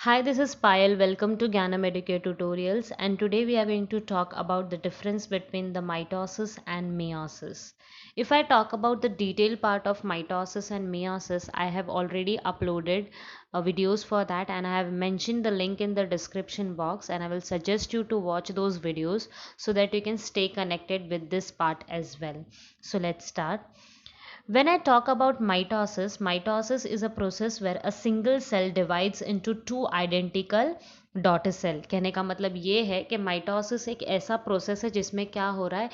Hi, this is Payal. Welcome to Gnana Medicare Tutorials, and today we are going to talk about the difference between the mitosis and meiosis. If I talk about the detailed part of mitosis and meiosis, I have already uploaded videos for that, and I have mentioned the link in the description box, and I will suggest you to watch those videos so that you can stay connected with this part as well. So let's start. When I talk about mitosis, mitosis is a process where a single cell divides into two identical daughter cell. कहने का मतलब ये है कि mitosis एक ऐसा process है जिसमें क्या हो रहा है,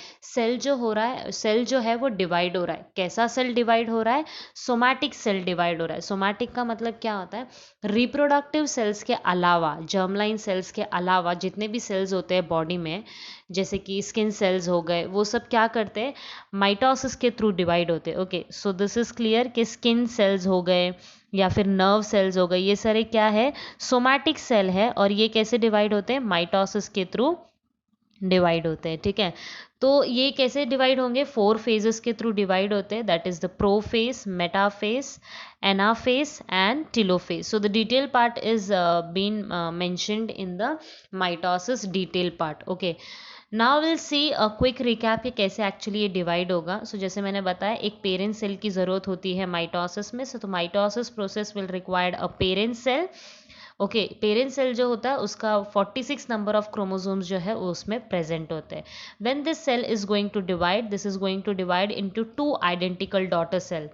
सेल जो है वो डिवाइड हो रहा है। कैसा सेल डिवाइड हो रहा है? सोमैटिक सेल डिवाइड हो रहा है। सोमैटिक का मतलब क्या होता है? रिप्रोडक्टिव सेल्स के अलावा, जर्मलाइन सेल्स के अलावा जितने भी सेल्स होते हैं बॉडी में, जैसे कि स्किन सेल्स हो गए, वो सब क्या करते हैं? माइटोसिस के थ्रू डिवाइड होते हैं। Okay, so this is clear कि स्किन सेल्स हो गए या फिर नर्व सेल्स हो गए, ये सारे क्या है? सोमैटिक सेल है। और ये कैसे डिवाइड होते हैं? माइटोसिस के थ्रू डिवाइड होते हैं। ठीक है, तो ये कैसे डिवाइड होंगे? 4 फेजेस के थ्रू डिवाइड होते हैं, that is the prophase, metaphase, anaphase and telophase. So the detail part is been mentioned in the mitosis detail part. Okay, now will see a quick recap कि कैसे actually ये divide होगा। सो जैसे मैंने बताया, एक पेरेंट सेल की ज़रूरत होती है माइटोसिस में। तो mitosis process will required a parent cell. Okay, parent cell जो होता है उसका 46 नंबर ऑफ क्रोमोसोम्स जो है वो उसमें प्रेजेंट होते हैं। When this cell is going to divide, this is going to divide into two identical daughter cell.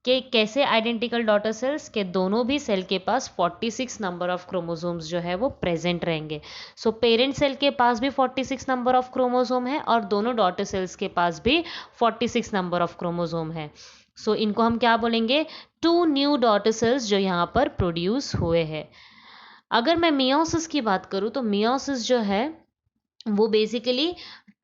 के कैसे आइडेंटिकल डॉटर सेल्स? के दोनों भी सेल के पास 46 नंबर ऑफ क्रोमोसोम्स जो है वो प्रेजेंट रहेंगे। सो पेरेंट सेल के पास भी 46 नंबर ऑफ क्रोमोसोम है और दोनों डॉटर सेल्स के पास भी 46 नंबर ऑफ क्रोमोसोम है। सो इनको हम क्या बोलेंगे? टू न्यू डॉटर सेल्स जो यहाँ पर प्रोड्यूस हुए हैं। अगर मैं मियोसिस की बात करूँ तो मियोसिस जो है वो बेसिकली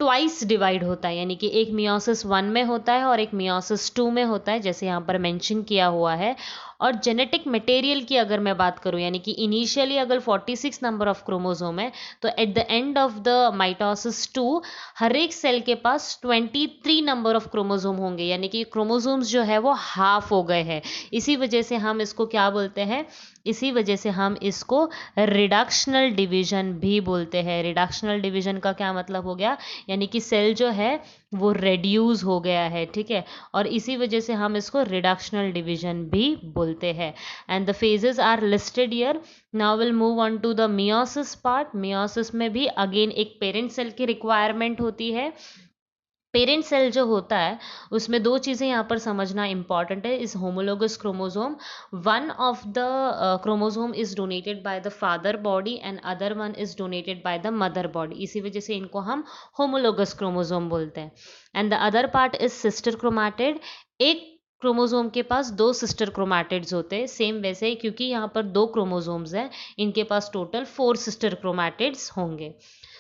ट्वाइस डिवाइड होता है, यानी कि एक मियोसिस 1 में होता है और एक मियोसिस 2 में होता है, जैसे यहाँ पर मेंशन किया हुआ है। और जेनेटिक मटेरियल की अगर मैं बात करूँ, यानी कि इनिशियली अगर 46 नंबर ऑफ क्रोमोसोम है, तो eight the end of the mitosis 2 हर एक सेल के पास 23 नंबर ऑफ क्रोमोसोम होंगे, यानी कि क्रोमोसोम्स जो है वो हाफ हो गए हैं। इसी वजह से हम इसको क्या बोलते हैं? इसी वजह से हम इसको रिडक्शनल डिवीजन भी बोलते हैं। रिडक्शनल डिवीजन का क्या मतलब हो गया? यानी कि सेल जो है वो रेड्यूस हो गया है। ठीक है, और इसी वजह से हम इसको रिडक्शनल डिवीजन भी बोलते हैं। And the phases are listed here. Now will move on to the meiosis part. Meiosis में भी अगेन एक पेरेंट सेल की रिक्वायरमेंट होती है। पेरेंट सेल जो होता है उसमें दो चीज़ें यहाँ पर समझना इंपॉर्टेंट है। इस homologous chromosome, one of the chromosome is donated by the father body and other one is donated by the mother body. इसी वजह से इनको हम होमोलोगस क्रोमोसोम बोलते हैं। And the other part is sister chromatid. एक क्रोमोसोम के पास दो सिस्टर क्रोमैटिड्स होते हैं। सेम वैसे ही, क्योंकि यहाँ पर दो क्रोमोसोम्स हैं, इनके पास टोटल 4 सिस्टर क्रोमैटिड्स होंगे।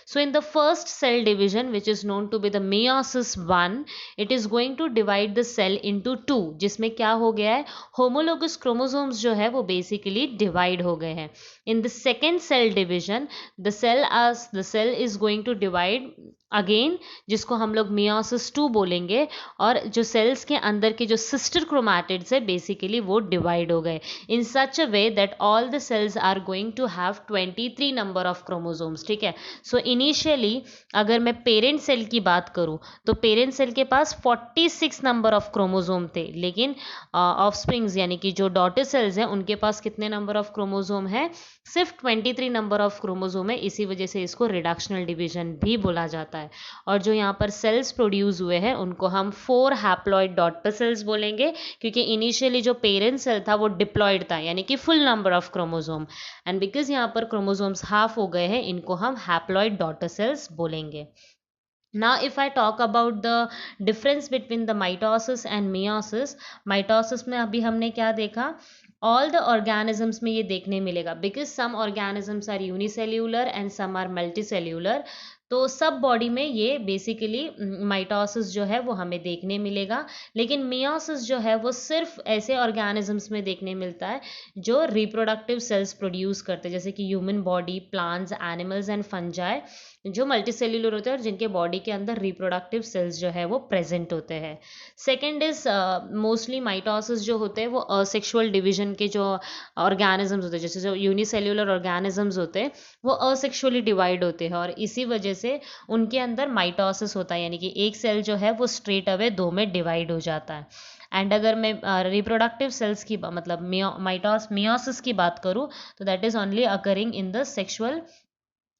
So in the first cell division, which is known to be the meiosis 1, it is going to divide the cell into two, जिसमें क्या हो गया है? homologous chromosomes जो है वो basically divide हो गए हैं। In the second cell division, the cell is going to divide again, जिसको हम लोग मियोसिस 2 बोलेंगे। और जो सेल्स के अंदर के जो सिस्टर क्रोमैटिड्स है बेसिकली वो डिवाइड हो गए in such a way that all the cells are going to have 23 number of chromosomes. ठीक है, सो इनिशियली अगर मैं पेरेंट सेल की बात करूं तो पेरेंट सेल के पास 46 नंबर ऑफ क्रोमोसोम थे, लेकिन ऑफस्प्रिंग्स यानी कि जो डॉटर सेल्स हैं उनके पास कितने नंबर ऑफ क्रोमोसोम है? सिर्फ 23 नंबर ऑफ क्रोमोसोम है। इसी वजह से इसको रिडक्शनल डिवीजन भी बोला जाता है। और जो यहाँ पर सेल्स प्रोड्यूस हुए हैं उनको हम 4 हैप्लॉइड डॉटर सेल्स बोलेंगे, क्योंकि इनिशियली जो पेरेंट सेल था वो डिप्लॉइड था, यानी कि full number of chromosome. And because यहाँ पर क्रोमोसोम्स हाफ हो गए हैं, इनको हम हैप्लॉइड डॉटर सेल्स बोलेंगे। Now if I talk about the difference between the mitosis and meiosis, mitosis में अभी हमने क्या देखा? ऑल द ऑर्गेनिजम्स में ये देखने मिलेगा, because some organisms are unicellular and some are multicellular. तो सब बॉडी में ये बेसिकली माइटोसिस जो है वो हमें देखने मिलेगा, लेकिन मियोसिस जो है वो सिर्फ ऐसे ऑर्गेनिजम्स में देखने मिलता है जो रिप्रोडक्टिव सेल्स प्रोड्यूस करते हैं, जैसे कि human body, plants, animals and fungi, जो मल्टीसेल्यूलर होते हैं और जिनके बॉडी के अंदर रिप्रोडक्टिव सेल्स जो है वो प्रेजेंट होते हैं। सेकेंड इज मोस्टली माइटोसिस जो होते हैं वो असेक्सुअल डिवीजन के जो ऑर्गेनिजम्स होते हैं, जैसे जो यूनिसेल्यूलर ऑर्गेनिजम्स होते हैं वो असेक्सुअली डिवाइड होते हैं, और इसी वजह से उनके अंदर माइटोसिस होता है, यानी कि एक सेल जो है वो स्ट्रेट अवे दो में डिवाइड हो जाता है। एंड अगर मैं रिप्रोडक्टिव सेल्स की मतलब मियोसिस की बात करूँ, तो that is only occurring in the sexual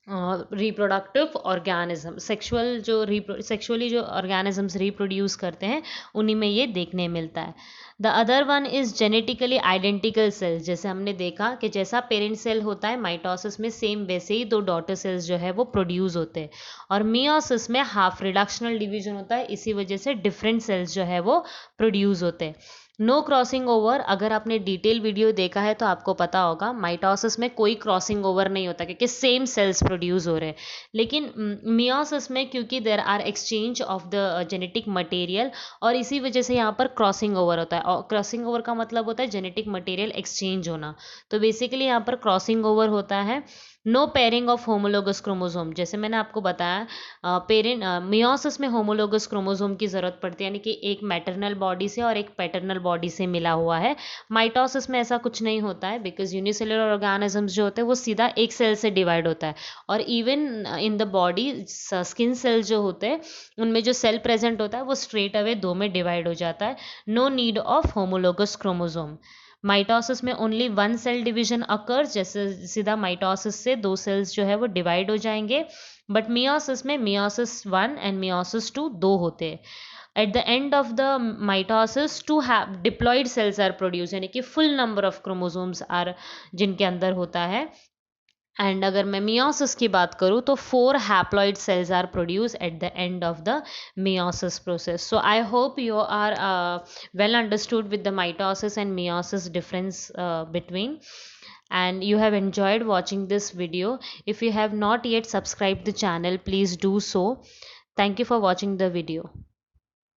reproductive organism, sexually जो ऑर्गेनिजम्स रिप्रोड्यूस करते हैं उन्हीं में ये देखने मिलता है। The other one is genetically identical sales, जैसे हमने देखा कि जैसा पेरेंट सेल होता है माइटोसिस में, सेम वैसे ही दो डॉटर सेल्स जो है वो प्रोड्यूस होते हैं, और मियोसिस में हाफ रिडक्शनल डिवीजन होता है, इसी वजह से डिफरेंट सेल्स जो है वो प्रोड्यूस होते हैं। नो क्रॉसिंग ओवर, अगर आपने डिटेल वीडियो देखा है तो आपको पता होगा माइटोसिस में कोई क्रॉसिंग ओवर नहीं होता क्योंकि सेम सेल्स प्रोड्यूस हो रहे हैं, लेकिन मियोसिस में क्योंकि there are exchange of the genetic material, और इसी वजह से यहाँ पर क्रॉसिंग ओवर होता है, और क्रॉसिंग ओवर का मतलब होता है जेनेटिक मटेरियल एक्सचेंज होना, तो बेसिकली यहाँ पर क्रॉसिंग ओवर होता है। No pairing of homologous chromosome, जैसे मैंने आपको बताया मियोसिस में होमोलोगस क्रोमोसोम की जरूरत पड़ती है, यानी कि एक मैटरनल बॉडी से और एक पैटर्नल बॉडी से मिला हुआ है। माइटोसिस में ऐसा कुछ नहीं होता है, बिकॉज यूनिसेलुलर ऑर्गेनिजम्स जो होते हैं वो सीधा एक सेल से डिवाइड होता है, और even in the body skin cells जो होते हैं उनमें जो सेल प्रेजेंट होता है वो स्ट्रेट अवे दो में डिवाइड हो जाता है। No need of homologous chromosome. Mitosis में only one cell division occurs, जैसे सीधा माइटोसिस से दो सेल्स जो है वो डिवाइड हो जाएंगे, बट मियोसिस में मियोसिस 1 एंड मियोसिस 2 दो होते हैं। At the end of the mitosis two diploid cells are produce, यानी कि full number of chromosomes are जिनके अंदर होता है। एंड अगर मैं मियोसिस की बात करूँ तो 4 haploid cells are produce at the end of the meiosis process. So I hope you are well understood with the mitosis and meiosis difference between, and you have enjoyed watching this video. If you have not yet subscribed the channel, please do so. Thank you for watching the video.